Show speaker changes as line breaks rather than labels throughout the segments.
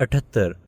78।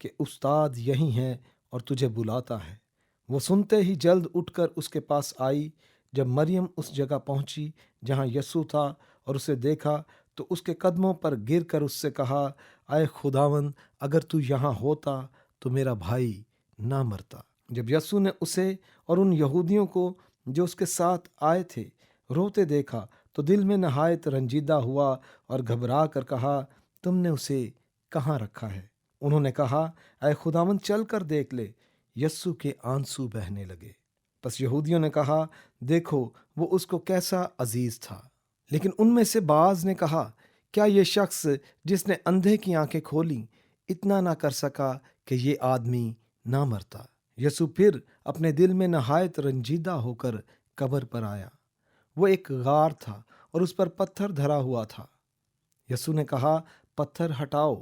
کہ استاد یہیں ہے اور تجھے بلاتا ہے۔ وہ سنتے ہی جلد اٹھ کر اس کے پاس آئی۔ جب مریم اس جگہ پہنچی جہاں یسوع تھا اور اسے دیکھا تو اس کے قدموں پر گر کر اس سے کہا، اے خداوند، اگر تو یہاں ہوتا تو میرا بھائی نہ مرتا۔ جب یسوع نے اسے اور ان یہودیوں کو جو اس کے ساتھ آئے تھے روتے دیکھا تو دل میں نہایت رنجیدہ ہوا اور گھبرا کر کہا، تم نے اسے کہاں رکھا ہے؟ انہوں نے کہا، اے خداوند، چل کر دیکھ لے۔ یسوع کے آنسو بہنے لگے۔ پس یہودیوں نے کہا، دیکھو وہ اس کو کیسا عزیز تھا۔ لیکن ان میں سے بعض نے کہا، کیا یہ شخص جس نے اندھے کی آنکھیں کھولیں اتنا نہ کر سکا کہ یہ آدمی نہ مرتا؟ یسوع پھر اپنے دل میں نہایت رنجیدہ ہو کر قبر پر آیا۔ وہ ایک غار تھا اور اس پر پتھر دھرا ہوا تھا۔ یسوع نے کہا، پتھر ہٹاؤ۔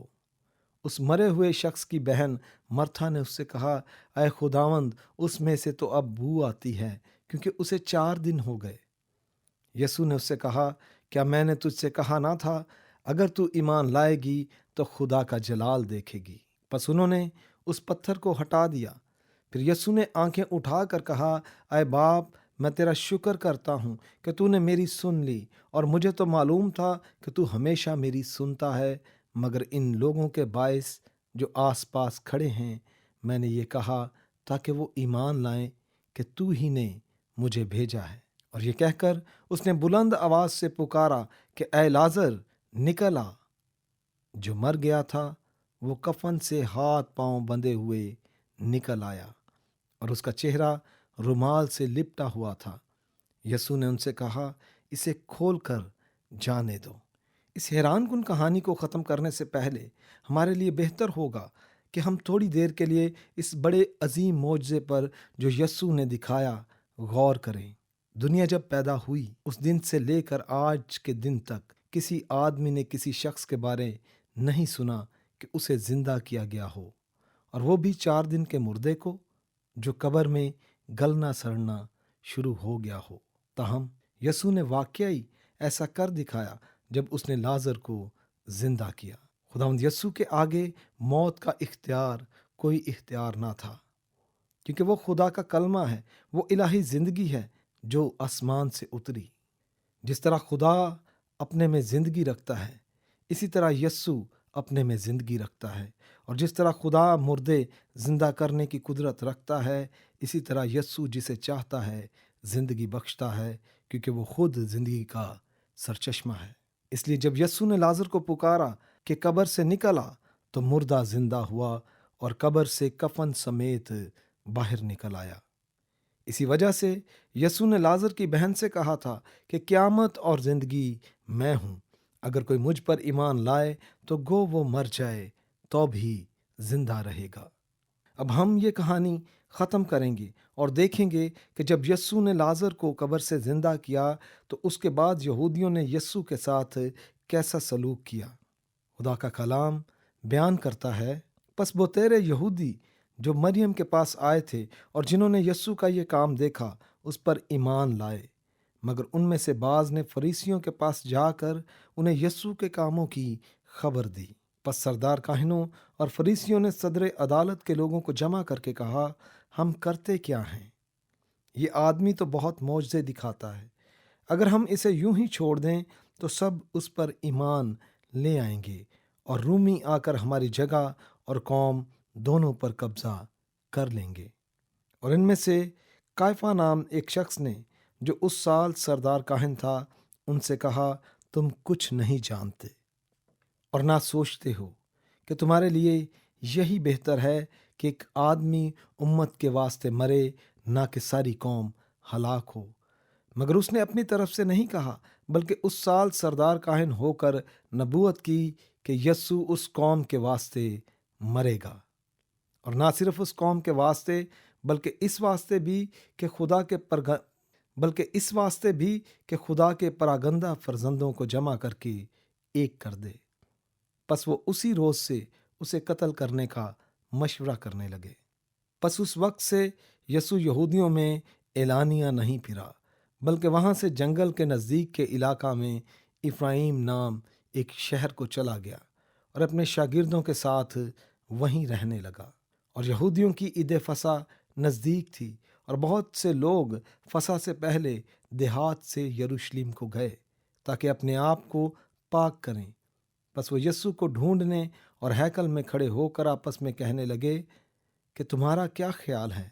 اس مرے ہوئے شخص کی بہن مرتھا نے اس سے کہا، اے خداوند، اس میں سے تو اب بو آتی ہے کیونکہ اسے 4 دن ہو گئے۔ یسوع نے اس سے کہا، کیا میں نے تجھ سے کہا نہ تھا، اگر تو ایمان لائے گی تو خدا کا جلال دیکھے گی؟ پس انہوں نے اس پتھر کو ہٹا دیا۔ پھر یسوع نے آنکھیں اٹھا کر کہا، اے باپ، میں تیرا شکر کرتا ہوں کہ تو نے میری سن لی، اور مجھے تو معلوم تھا کہ تو ہمیشہ میری سنتا ہے، مگر ان لوگوں کے باعث جو آس پاس کھڑے ہیں میں نے یہ کہا تاکہ وہ ایمان لائیں کہ تو ہی نے مجھے بھیجا ہے۔ اور یہ کہہ کر اس نے بلند آواز سے پکارا کہ اے لازر، نکل آ۔ جو مر گیا تھا وہ کفن سے ہاتھ پاؤں بندھے ہوئے نکل آیا اور اس کا چہرہ رومال سے لپٹا ہوا تھا۔ یسوع نے ان سے کہا، اسے کھول کر جانے دو۔ اس حیران کن کہانی کو ختم کرنے سے پہلے ہمارے لیے بہتر ہوگا کہ ہم تھوڑی دیر کے لیے اس بڑے عظیم معجزے پر جو یسوع نے دکھایا غور کریں۔ دنیا جب پیدا ہوئی اس دن سے لے کر آج کے دن تک کسی آدمی نے کسی شخص کے بارے نہیں سنا کہ اسے زندہ کیا گیا ہو، اور وہ بھی 4 دن کے مردے کو جو قبر میں گلنا سڑنا شروع ہو گیا ہو۔ تاہم یسوع نے واقعی ایسا کر دکھایا جب اس نے لازر کو زندہ کیا۔ خداوند یسوع کے آگے موت کا اختیار کوئی اختیار نہ تھا، کیونکہ وہ خدا کا کلمہ ہے، وہ الہی زندگی ہے جو آسمان سے اتری۔ جس طرح خدا اپنے میں زندگی رکھتا ہے، اسی طرح یسوع اپنے میں زندگی رکھتا ہے، اور جس طرح خدا مردے زندہ کرنے کی قدرت رکھتا ہے، اسی طرح یسوع جسے چاہتا ہے زندگی بخشتا ہے، کیونکہ وہ خود زندگی کا سرچشمہ ہے۔ اس لیے جب یسوع نے لازر کو پکارا کہ قبر سے نکلا تو مردہ زندہ ہوا اور قبر سے کفن سمیت باہر نکل آیا۔ اسی وجہ سے یسوع نے لازر کی بہن سے کہا تھا کہ قیامت اور زندگی میں ہوں، اگر کوئی مجھ پر ایمان لائے تو گو وہ مر جائے تو بھی زندہ رہے گا۔ اب ہم یہ کہانی ختم کریں گے اور دیکھیں گے کہ جب یسوع نے لازر کو قبر سے زندہ کیا تو اس کے بعد یہودیوں نے یسوع کے ساتھ کیسا سلوک کیا۔ خدا کا کلام بیان کرتا ہے، پس بہتیرے یہودی جو مریم کے پاس آئے تھے اور جنہوں نے یسوع کا یہ کام دیکھا اس پر ایمان لائے، مگر ان میں سے بعض نے فریسیوں کے پاس جا کر انہیں یسوع کے کاموں کی خبر دی۔ پس سردار کاہنوں اور فریسیوں نے صدر عدالت کے لوگوں کو جمع کر کے کہا، ہم کرتے کیا ہیں؟ یہ آدمی تو بہت معجزے دکھاتا ہے۔ اگر ہم اسے یوں ہی چھوڑ دیں تو سب اس پر ایمان لے آئیں گے، اور رومی آ کر ہماری جگہ اور قوم دونوں پر قبضہ کر لیں گے۔ اور ان میں سے قیافہ نام ایک شخص نے جو اس سال سردار کاہن تھا ان سے کہا، تم کچھ نہیں جانتے اور نہ سوچتے ہو کہ تمہارے لیے یہی بہتر ہے کہ ایک آدمی امت کے واسطے مرے، نہ کہ ساری قوم ہلاک ہو۔ مگر اس نے اپنی طرف سے نہیں کہا، بلکہ اس سال سردار کاہن ہو کر نبوت کی کہ یسوع اس قوم کے واسطے مرے گا، اور نہ صرف اس قوم کے واسطے بلکہ اس واسطے بھی کہ خدا کے پراگندہ فرزندوں کو جمع کر کے ایک کر دے۔ پس وہ اسی روز سے اسے قتل کرنے کا مشورہ کرنے لگے۔ پس اس وقت سے یسوع یہودیوں میں اعلانیہ نہیں پھرا، بلکہ وہاں سے جنگل کے نزدیک کے علاقہ میں افرائیم نام ایک شہر کو چلا گیا اور اپنے شاگردوں کے ساتھ وہیں رہنے لگا۔ اور یہودیوں کی عید فصح نزدیک تھی اور بہت سے لوگ فصح سے پہلے دیہات سے یروشلم کو گئے تاکہ اپنے آپ کو پاک کریں۔ بس وہ یسوع کو ڈھونڈنے اور ہیکل میں کھڑے ہو کر آپس میں کہنے لگے کہ تمہارا کیا خیال ہے،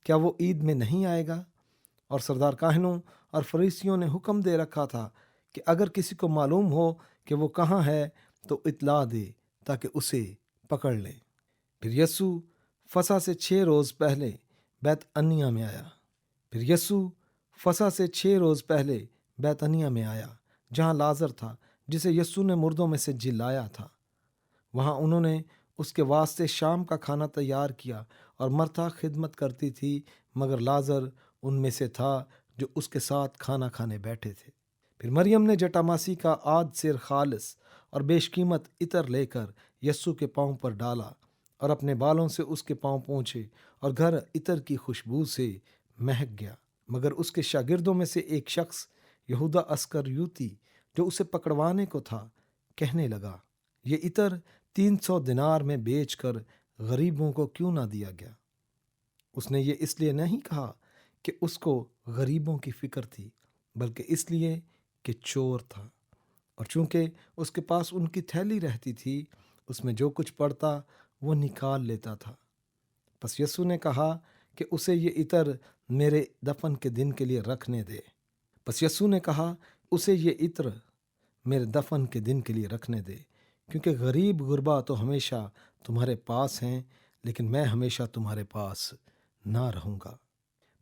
کیا وہ عید میں نہیں آئے گا؟ اور سردار کاہنوں اور فریسیوں نے حکم دے رکھا تھا کہ اگر کسی کو معلوم ہو کہ وہ کہاں ہے تو اطلاع دے تاکہ اسے پکڑ لیں۔ پھر یسوع فصح سے 6 روز پہلے بیت عنیہ میں آیا۔ میں آیا جہاں لازر تھا جسے یسوع نے مردوں میں سے جی لایا تھا۔ وہاں انہوں نے اس کے واسطے شام کا کھانا تیار کیا اور مرتا خدمت کرتی تھی، مگر لازر ان میں سے تھا جو اس کے ساتھ کھانا کھانے بیٹھے تھے۔ پھر مریم نے جٹاماسی کا آدھ سیر خالص اور بیش قیمت عطر لے کر یسوع کے پاؤں پر ڈالا اور اپنے بالوں سے اس کے پاؤں پونچھے، اور گھر عطر کی خوشبو سے مہک گیا۔ مگر اس کے شاگردوں میں سے ایک شخص یہودا اسکریوتی جو اسے پکڑوانے کو تھا، کہنے لگا، یہ عطر 300 دینار میں بیچ کر غریبوں کو کیوں نہ دیا گیا؟ اس نے یہ اس لیے نہیں کہا کہ اس کو غریبوں کی فکر تھی، بلکہ اس لیے کہ چور تھا، اور چونکہ اس کے پاس ان کی تھیلی رہتی تھی، اس میں جو کچھ پڑتا وہ نکال لیتا تھا۔ پس یسوع نے کہا کہ اسے یہ عطر میرے دفن کے دن کے لیے رکھنے دے، کیونکہ غریب غربا تو ہمیشہ تمہارے پاس ہیں، لیکن میں ہمیشہ تمہارے پاس نہ رہوں گا۔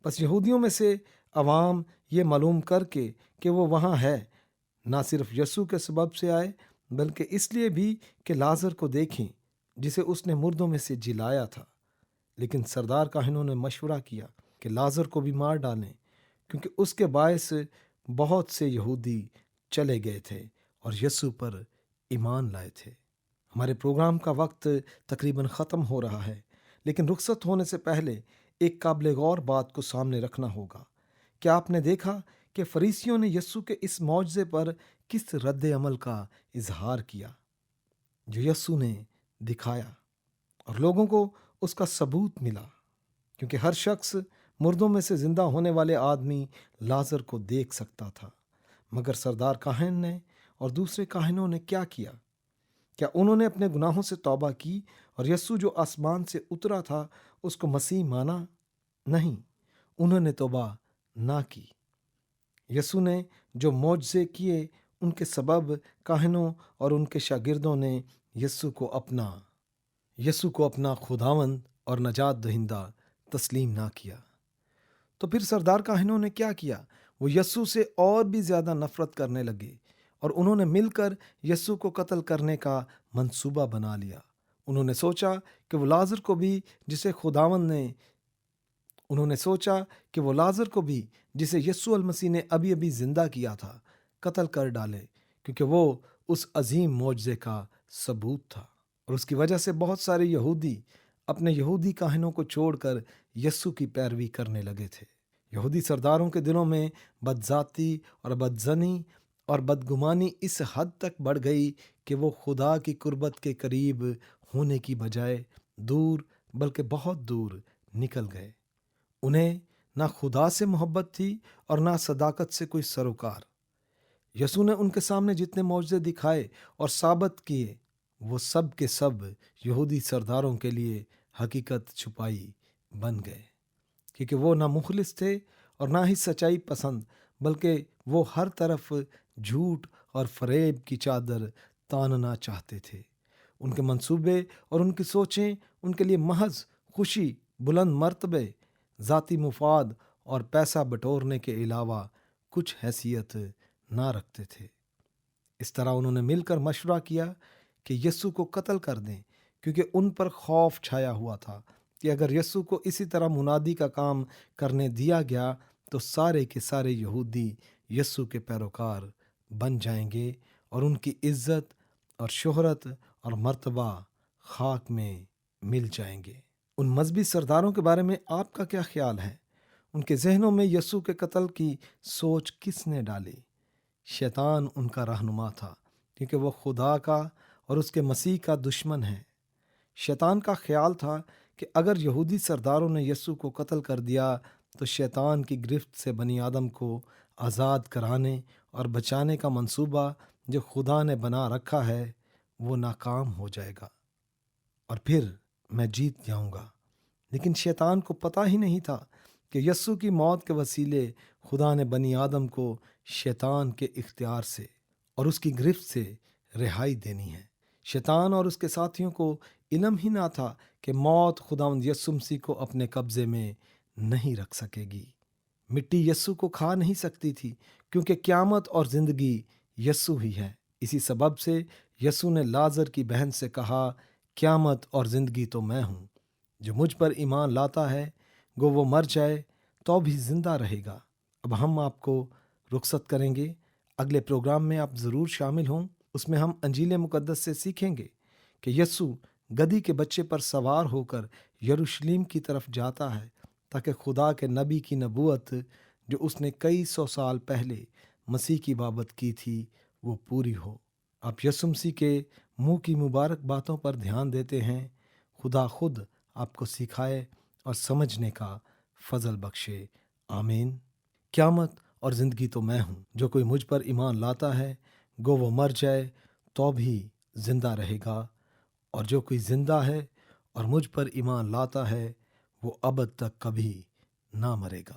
پس یہودیوں میں سے عوام یہ معلوم کر کے کہ وہ وہاں ہے، نہ صرف یسوع کے سبب سے آئے، بلکہ اس لیے بھی کہ لازر کو دیکھیں جسے اس نے مردوں میں سے جلایا تھا۔ لیکن سردار کاہنوں نے مشورہ کیا کہ لازر کو بھی مار ڈالیں، کیونکہ اس کے باعث بہت سے یہودی چلے گئے تھے اور یسوع پر ایمان لائے تھے۔ ہمارے پروگرام کا وقت تقریباً ختم ہو رہا ہے، لیکن رخصت ہونے سے پہلے ایک قابل غور بات کو سامنے رکھنا ہوگا۔ کیا آپ نے دیکھا کہ فریسیوں نے یسوع کے اس معجزے پر کس رد عمل کا اظہار کیا جو یسوع نے دکھایا، اور لوگوں کو اس کا ثبوت ملا، کیونکہ ہر شخص مردوں میں سے زندہ ہونے والے آدمی لازر کو دیکھ سکتا تھا۔ مگر سردار کاہن نے اور دوسرے کاہنوں نے کیا کیا؟ کیا انہوں نے اپنے گناہوں سے توبہ کی اور یسوع جو آسمان سے اترا تھا اس کو مسیح مانا؟ نہیں، انہوں نے توبہ نہ کی۔ یسوع نے جو معجزے کیے ان کے سبب کاہنوں اور ان کے شاگردوں نے یسوع کو اپنا خداوند اور نجات دہندہ تسلیم نہ کیا۔ تو پھر سردار کاہنوں نے کیا کیا؟ وہ یسوع سے اور بھی زیادہ نفرت کرنے لگے اور انہوں نے مل کر یسوع کو قتل کرنے کا منصوبہ بنا لیا۔ انہوں نے سوچا کہ وہ لازر کو بھی جسے یسوع المسیح نے ابھی ابھی زندہ کیا تھا قتل کر ڈالے، کیونکہ وہ اس عظیم معجزے کا ثبوت تھا۔ اور اس کی وجہ سے بہت سارے یہودی اپنے یہودی کاہنوں کو چھوڑ کر یسوع کی پیروی کرنے لگے تھے۔ یہودی سرداروں کے دلوں میں بدذاتی اور بدظنی اور بدگمانی اس حد تک بڑھ گئی کہ وہ خدا کی قربت کے قریب ہونے کی بجائے دور بلکہ بہت دور نکل گئے۔ انہیں نہ خدا سے محبت تھی اور نہ صداقت سے کوئی سروکار۔ یسوع نے ان کے سامنے جتنے معجزے دکھائے اور ثابت کیے، وہ سب کے سب یہودی سرداروں کے لیے حقیقت چھپائی بن گئے، کیونکہ وہ نہ مخلص تھے اور نہ ہی سچائی پسند، بلکہ وہ ہر طرف جھوٹ اور فریب کی چادر تاننا چاہتے تھے۔ ان کے منصوبے اور ان کی سوچیں ان کے لیے محض خوشی، بلند مرتبے، ذاتی مفاد اور پیسہ بٹورنے کے علاوہ کچھ حیثیت نہ رکھتے تھے۔ اس طرح انہوں نے مل کر مشورہ کیا کہ یسوع کو قتل کر دیں، کیونکہ ان پر خوف چھایا ہوا تھا کہ اگر یسوع کو اسی طرح منادی کا کام کرنے دیا گیا تو سارے کے سارے یہودی یسوع کے پیروکار بن جائیں گے اور ان کی عزت اور شہرت اور مرتبہ خاک میں مل جائیں گے۔ ان مذہبی سرداروں کے بارے میں آپ کا کیا خیال ہے؟ ان کے ذہنوں میں یسوع کے قتل کی سوچ کس نے ڈالی؟ شیطان ان کا رہنما تھا، کیونکہ وہ خدا کا اور اس کے مسیح کا دشمن ہے۔ شیطان کا خیال تھا کہ اگر یہودی سرداروں نے یسوع کو قتل کر دیا تو شیطان کی گرفت سے بنی آدم کو آزاد کرانے اور بچانے کا منصوبہ جو خدا نے بنا رکھا ہے وہ ناکام ہو جائے گا اور پھر میں جیت جاؤں گا۔ لیکن شیطان کو پتہ ہی نہیں تھا کہ یسوع کی موت کے وسیلے خدا نے بنی آدم کو شیطان کے اختیار سے اور اس کی گرفت سے رہائی دینی ہے۔ شیطان اور اس کے ساتھیوں کو علم ہی نہ تھا کہ موت خداوند یسوع مسیح کو اپنے قبضے میں نہیں رکھ سکے گی۔ مٹی یسوع کو کھا نہیں سکتی تھی کیونکہ قیامت اور زندگی یسوع ہی ہے۔ اسی سبب سے یسوع نے لازر کی بہن سے کہا، قیامت اور زندگی تو میں ہوں، جو مجھ پر ایمان لاتا ہے گو وہ مر جائے تو بھی زندہ رہے گا۔ اب ہم آپ کو رخصت کریں گے۔ اگلے پروگرام میں آپ ضرور شامل ہوں۔ اس میں ہم انجیل مقدس سے سیکھیں گے کہ یسوع گدھی کے بچے پر سوار ہو کر یروشلم کی طرف جاتا ہے تاکہ خدا کے نبی کی نبوت جو اس نے کئی سو سال پہلے مسیح کی بابت کی تھی وہ پوری ہو۔ آپ یسوع مسیح کے منہ کی مبارک باتوں پر دھیان دیتے ہیں۔ خدا خود آپ کو سکھائے اور سمجھنے کا فضل بخشے۔ آمین۔ قیامت اور زندگی تو میں ہوں، جو کوئی مجھ پر ایمان لاتا ہے گو وہ مر جائے تو بھی زندہ رہے گا، اور جو کوئی زندہ ہے اور مجھ پر ایمان لاتا ہے وہ ابد تک کبھی نہ مرے گا۔